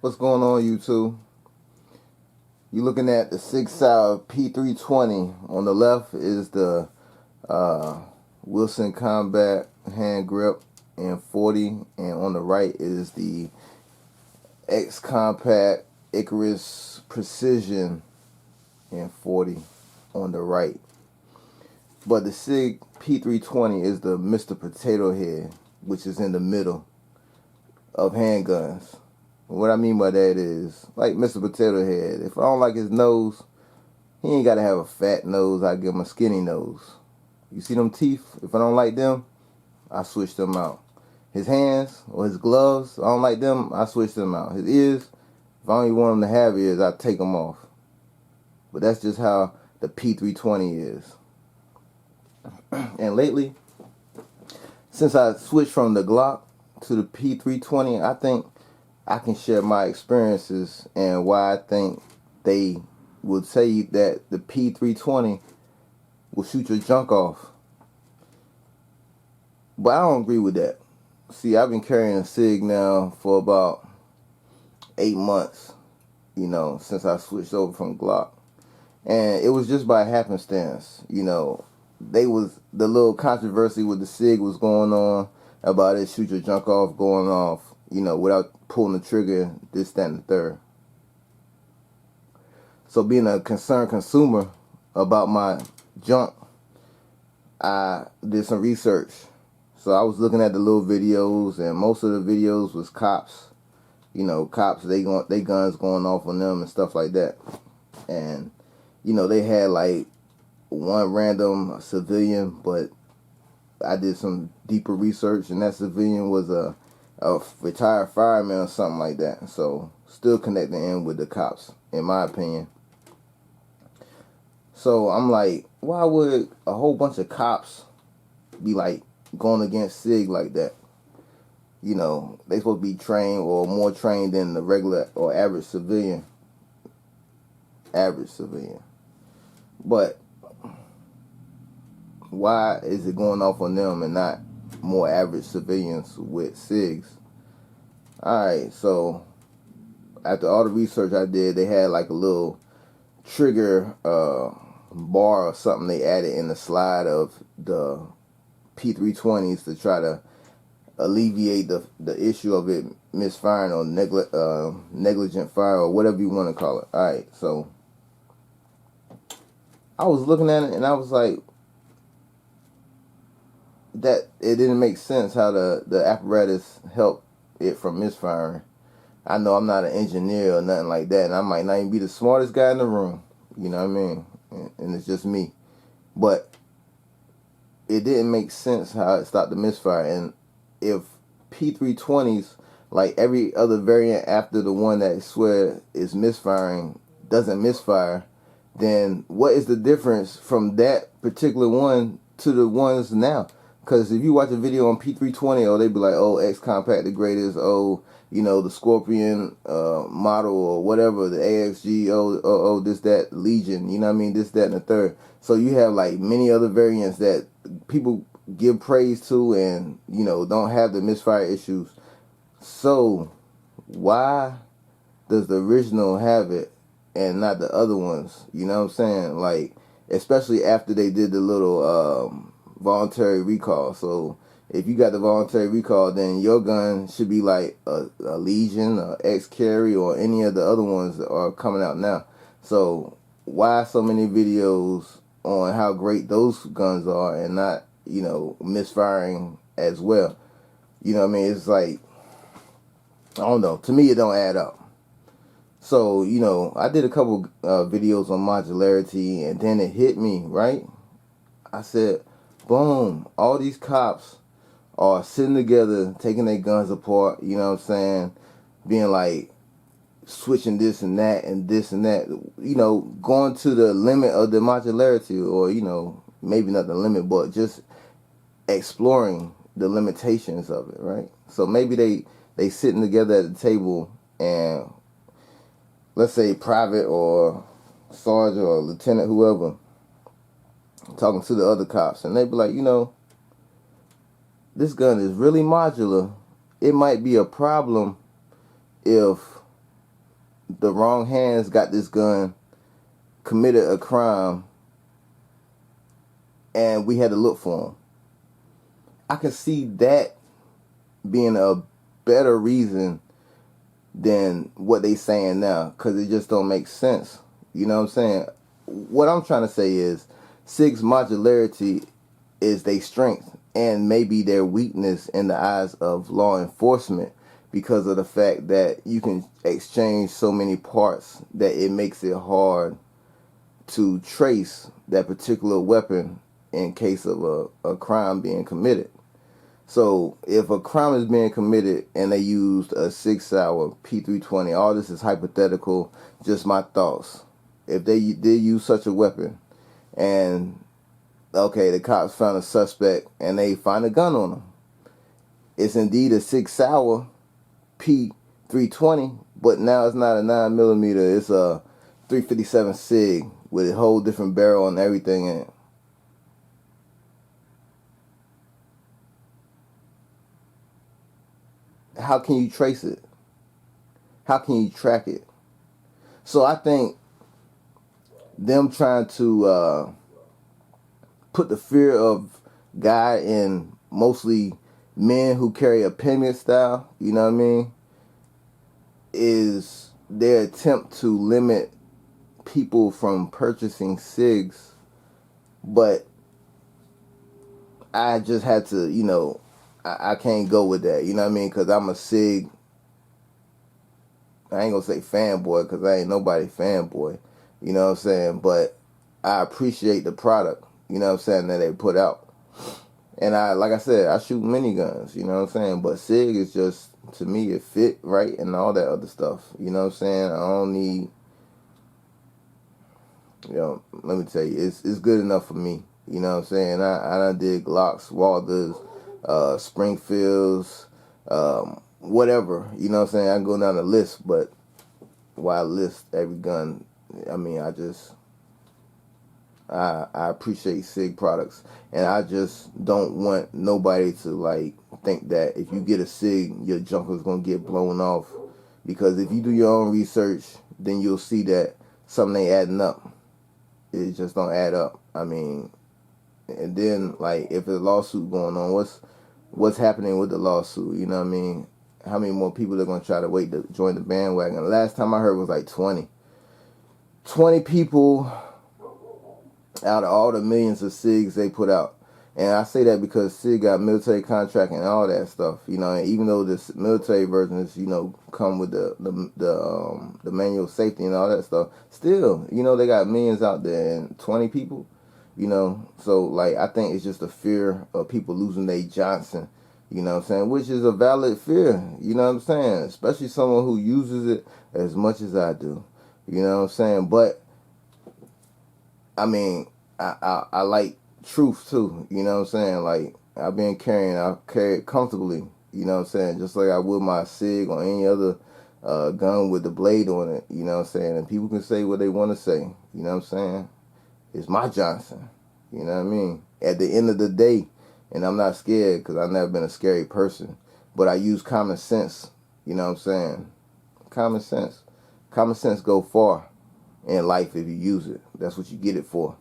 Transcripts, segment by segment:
What's going on, YouTube? You're looking at the Sig Sauer P320. On the left is the Wilson Combat hand grip in 40, and on the right is the X Compact Icarus Precision in 40 on the right. But the Sig P320 is the Mr. Potato Head, which is in the middle of handguns. What I mean by that is, like Mr. Potato Head, if I don't like his nose, he ain't got to have a fat nose. I give him a skinny nose. You see them teeth? If I don't like them, I switch them out. His hands or his gloves, I don't like them, I switch them out. His ears, if I don't even want him to have ears, I take them off. But that's just how the P320 is. And lately, since I switched from the Glock to the P320, I think I can share my experiences and why I think they would say that the P320 will shoot your junk off. But I don't agree with that. See, I've been carrying a Sig now for about 8 months, since I switched over from Glock. And it was just by happenstance, the little controversy with the Sig was going on about it shoot your junk off going off, without pulling the trigger, this, that, and the third. So being a concerned consumer about my junk, I did some research. So I was looking at the little videos, and most of the videos was cops. Cops, they guns going off on them and stuff like that. And, they had like one random civilian, but I did some deeper research, and that civilian was a retired fireman or something like that. So still connecting in with the cops, in my opinion. So I'm like, why would a whole bunch of cops be like going against Sig like that? They supposed to be trained or more trained than the regular or average civilian. But why is it going off on them and not more average civilians with SIGs? Alright, so after all the research I did, they had like a little trigger bar or something they added in the slide of the P320s to try to alleviate the issue of it misfiring or negligent fire or whatever you want to call it. Alright, so I was looking at it and I was like, that it didn't make sense how the apparatus helped it from misfiring. I know I'm not an engineer or nothing like that, and I might not even be the smartest guy in the room, you know what I mean? And it's just me. But it didn't make sense how it stopped the misfire. And if P320s, like every other variant after the one that I swear is misfiring, doesn't misfire, then what is the difference from that particular one to the ones now? Because if you watch a video on P320, they be like, oh, X Compact the greatest, the Scorpion model or whatever, the AXG, this, that, Legion, you know what I mean, this, that, and the third. So you have like many other variants that people give praise to and, don't have the misfire issues. So why does the original have it and not the other ones? You know what I'm saying? Like, especially after they did the little voluntary recall. So if you got the voluntary recall, then your gun should be like a Legion, a X-Carry, or any of the other ones that are coming out now. So why so many videos on how great those guns are and not, misfiring as well? You know what I mean? It's like, I don't know. To me, it don't add up. So, I did a couple videos on modularity, and then it hit me, right? I said, boom, all these cops are sitting together, taking their guns apart, you know what I'm saying? Being like, switching this and that and this and that, going to the limit of the modularity, or, maybe not the limit, but just exploring the limitations of it, right? So maybe they sitting together at the table and, let's say, private or sergeant or lieutenant, whoever, talking to the other cops, and they be like, this gun is really modular. It might be a problem if the wrong hands got this gun, committed a crime, and we had to look for him. I can see that being a better reason than what they saying now, because it just don't make sense. You know what I'm saying? What I'm trying to say is Sig's modularity is their strength and maybe their weakness in the eyes of law enforcement, because of the fact that you can exchange so many parts that it makes it hard to trace that particular weapon in case of a crime being committed. So if a crime is being committed and they used a Sig Sauer P320, all this is hypothetical, just my thoughts. If they did use such a weapon, and okay, the cops found a suspect and they find a gun on him, it's indeed a Sig Sauer P320, but now it's not a 9mm, it's a 357 Sig with a whole different barrel and everything in it. How can you trace it? How can you track it? So I think them trying to put the fear of God in mostly men who carry a penguin style, you know what I mean, is their attempt to limit people from purchasing SIGs. But I just had to, you know, I can't go with that, you know what I mean, because I'm a Sig, I ain't gonna say fanboy, because I ain't nobody fanboy, you know what I'm saying, but I appreciate the product, you know what I'm saying, that they put out. And like I said, I shoot miniguns, you know what I'm saying, but Sig is just, to me, it fit right and all that other stuff, you know what I'm saying. I don't need, you know, let me tell you, it's good enough for me, you know what I'm saying. I done did Glocks, Walthers, Springfields, whatever, you know what I'm saying. I can go down the list, but why list every gun? I mean, I appreciate Sig products, and I just don't want nobody to like think that if you get a Sig, your jumper's gonna get blown off, because if you do your own research, then you'll see that something ain't adding up. It just don't add up. I mean, and then like if there's a lawsuit going on, what's happening with the lawsuit? You know what I mean? How many more people are gonna try to wait to join the bandwagon? The last time I heard was like 20 people out of all the millions of SIGs they put out. And I say that because SIG got military contract and all that stuff, you know. And even though this military version is, you know, come with the manual safety and all that stuff, still, you know, they got millions out there and 20 people, you know. So like, I think it's just a fear of people losing their Johnson, you know what I'm saying, which is a valid fear, you know what I'm saying, especially someone who uses it as much as I do, you know what I'm saying. But I mean, I like truth too, you know what I'm saying. Like, I carry it comfortably, you know what I'm saying, just like I would my Sig or any other gun with the blade on it, you know what I'm saying. And people can say what they want to say, you know what I'm saying. It's my Johnson, you know what I mean, at the end of the day. And I'm not scared, because I've never been a scary person, but I use common sense, you know what I'm saying. Common sense go far in life if you use it. That's what you get it for.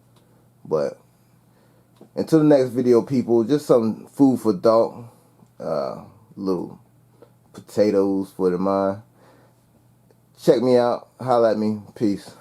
But until the next video, people, just some food for thought, little potatoes for the mind. Check me out, holla at me, peace.